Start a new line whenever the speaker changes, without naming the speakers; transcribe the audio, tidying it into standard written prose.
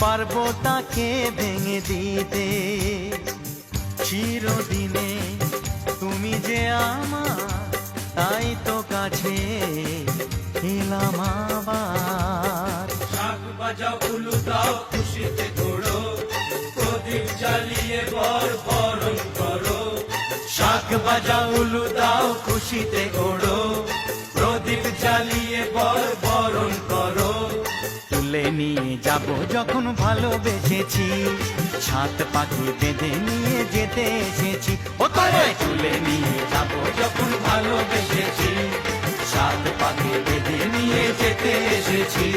পারবো তাকে ভেঙে দিতে। চিরদিনে তুমি যে আমার, তাই তো কাছে এলাম আবার।
শাঁখ বাজাও উলু দাও খুশিতে ঘোড়ো, প্রদীপ জ্বালিয়ে বরণ করো।
শাঁখ বাজাও উলু দাও খুশিতে ওড়ো,
প্রদীপ জ্বালিয়ে বরণ করো।
তুলে নিয়ে যাব যখন ভালোবেসেছি, ছাত পাখি বেঁধে নিয়ে যেতে এসেছি। ও তোমায় তুলে নিয়ে যাব
যখন ভালোবেসেছি, সাত পাখি বেঁধে নিয়ে যেতে এসেছি।